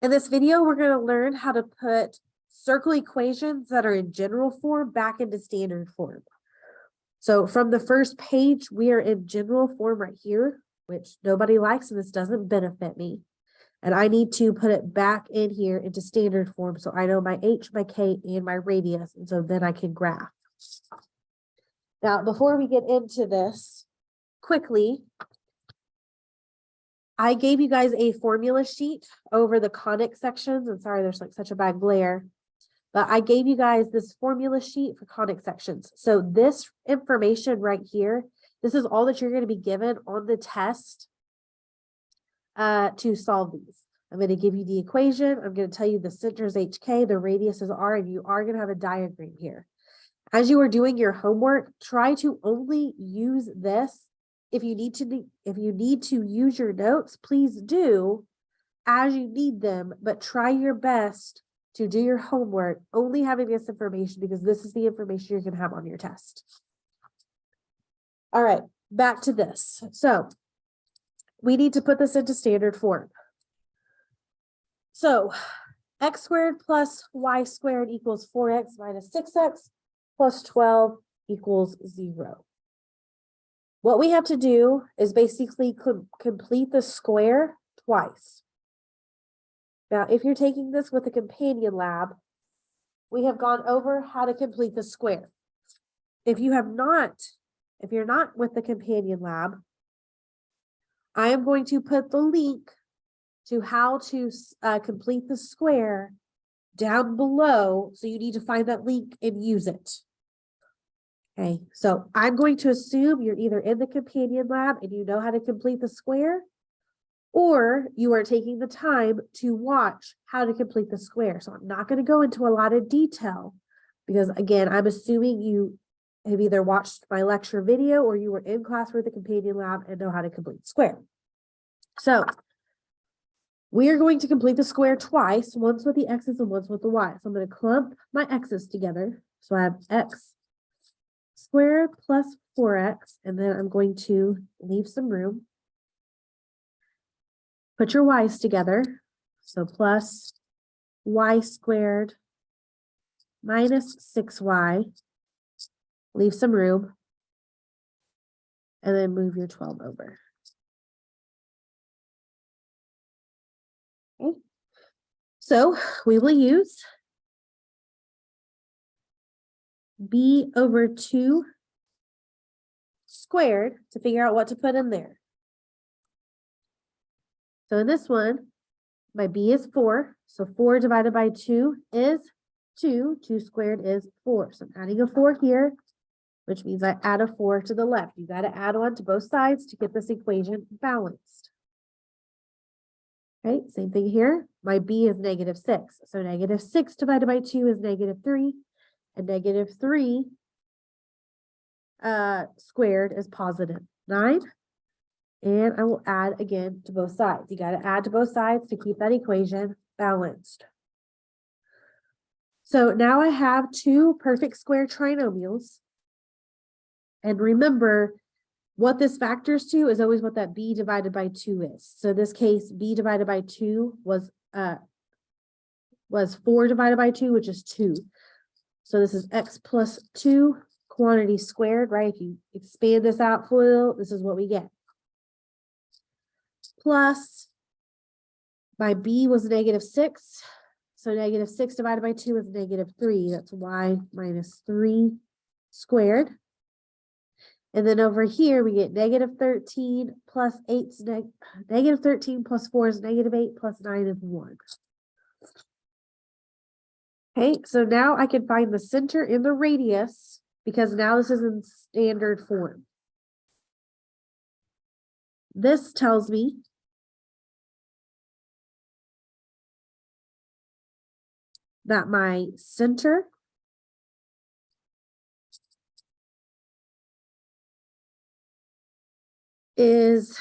In this video, we're going to learn how to put circle equations that are in general form back into standard form. So from the first page, we are in general form right here, which nobody likes, and this doesn't benefit me. And I need to put it back in here into standard form so I know my h, my k, and my radius, and so then I can graph. Now, before we get into this, quickly, I gave you guys a formula sheet over the conic sections. And sorry, there's like such a bad glare, but I gave you guys this formula sheet for conic sections. So this information right here, this is all that you're going to be given on the test to solve these. I'm going to give you the equation. I'm going to tell you the center is HK, the radius is R, and you are going to have a diagram here. As you are doing your homework, try to only use this. If you need to use your notes, please do as you need them, but try your best to do your homework only having this information, because this is the information you're going to have on your test. All right, back to this. So we need to put this into standard form. So x squared plus y squared equals 4x minus 6x plus 12 equals 0. What we have to do is basically complete the square twice. Now, if you're taking this with a companion lab, we have gone over how to complete the square. If you're not with the companion lab, I am going to put the link to how to complete the square down below. So you need to find that link and use it. Okay, so I'm going to assume you're either in the companion lab and you know how to complete the square, or you are taking the time to watch how to complete the square. So I'm not going to go into a lot of detail because, again, I'm assuming you have either watched my lecture video or you were in class with the companion lab and know how to complete the square. So we are going to complete the square twice, once with the x's and once with the y. So I'm going to clump my x's together. So I have x squared plus 4x, and then I'm going to leave some room. Put your y's together. So plus y squared minus 6y. Leave some room. And then move your 12 over. Okay. So we will use b over 2 squared to figure out what to put in there. So in this one, my b is 4. So 4 divided by 2 is 2. 2 squared is 4. So I'm adding a 4 here, which means I add a 4 to the left. You got to add on to both sides to get this equation balanced. Okay, same thing here. My b is negative 6. So negative 6 divided by 2 is negative 3. And negative 3 squared is positive 9. And I will add again to both sides. You got to add to both sides to keep that equation balanced. So now I have two perfect square trinomials. And remember, what this factors to is always what that b divided by 2 is. So in this case, b divided by 2 was 4 divided by 2, which is 2. So this is x plus 2 quantity squared, right? If you expand this out full, this is what we get. Plus, my b was negative 6. So negative 6 divided by 2 is negative 3. That's y minus 3 squared. And then over here, we get negative 13 plus 8, negative 13 plus 4 is negative 8 plus 9 is 1. Okay, so now I can find the center and the radius because now this is in standard form. This tells me that my center is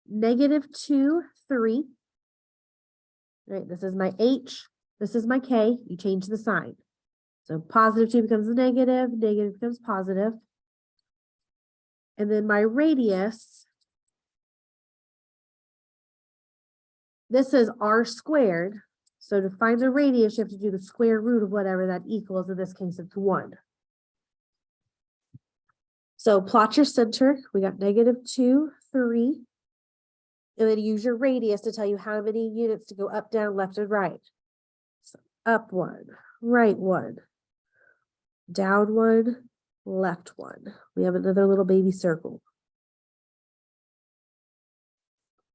negative 2, 3. Right, this is my h, this is my k. You change the sign. So positive 2 becomes a negative, negative becomes positive. And then my radius this is r squared. So to find the radius, you have to do the square root of whatever that equals. In this case, it's 1. So plot your center. We got -2, 3. And then use your radius to tell you how many units to go up, down, left, and right. So up 1, right 1, down 1, left 1. We have another little baby circle.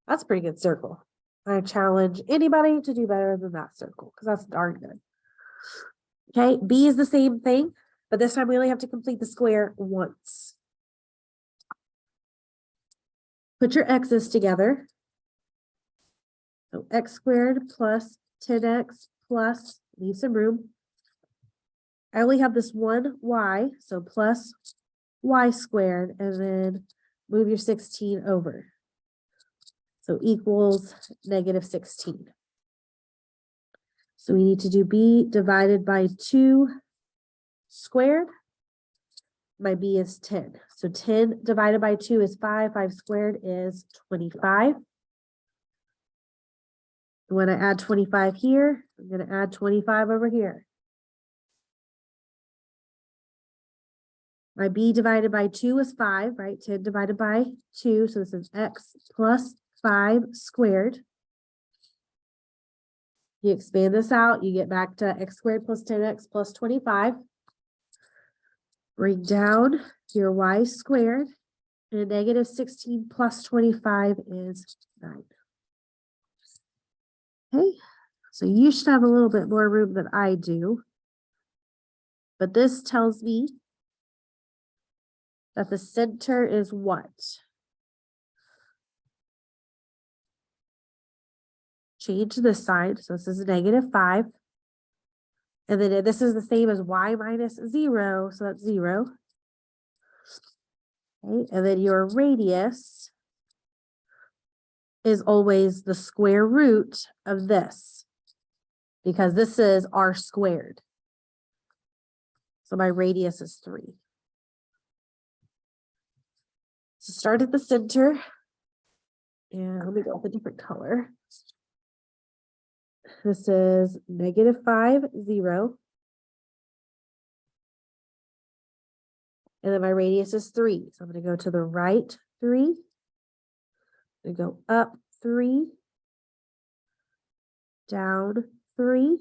That's a pretty good circle. I challenge anybody to do better than that circle because that's darn good. Okay, B is the same thing, but this time we only have to complete the square once. Put your x's together. So x squared plus 10x plus, leave some room. I only have this one y, so plus y squared, and then move your 16 over. So equals -16. So we need to do b divided by 2 squared. My b is 10. So 10 divided by 2 is 5. 5 squared is 25. When I add 25 here, I'm going to add 25 over here. My b divided by 2 is 5, right? 10 divided by 2. So this is x plus 5 squared. You expand this out, you get back to x squared plus 10x plus 25. Bring down your y squared, and -16 plus 25 is 9. Okay, so you should have a little bit more room than I do. But this tells me that the center is what? Change this side. So this is -5. And then this is the same as y minus 0. So that's 0. Okay, and then your radius is always the square root of this, because this is r squared. So my radius is 3. So start at the center. And let me go with a different color. This is -5, 0. And then my radius is 3. So I'm going to go to the right 3. I'm going to go up 3. Down 3.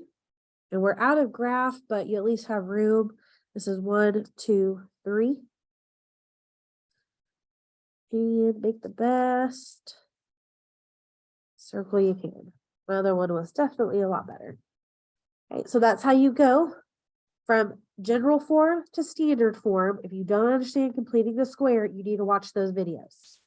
And we're out of graph, but you at least have room. This is 1, 2, 3. And make the best circle you can. My other one was definitely a lot better. Okay, so that's how you go from general form to standard form. If you don't understand completing the square, you need to watch those videos.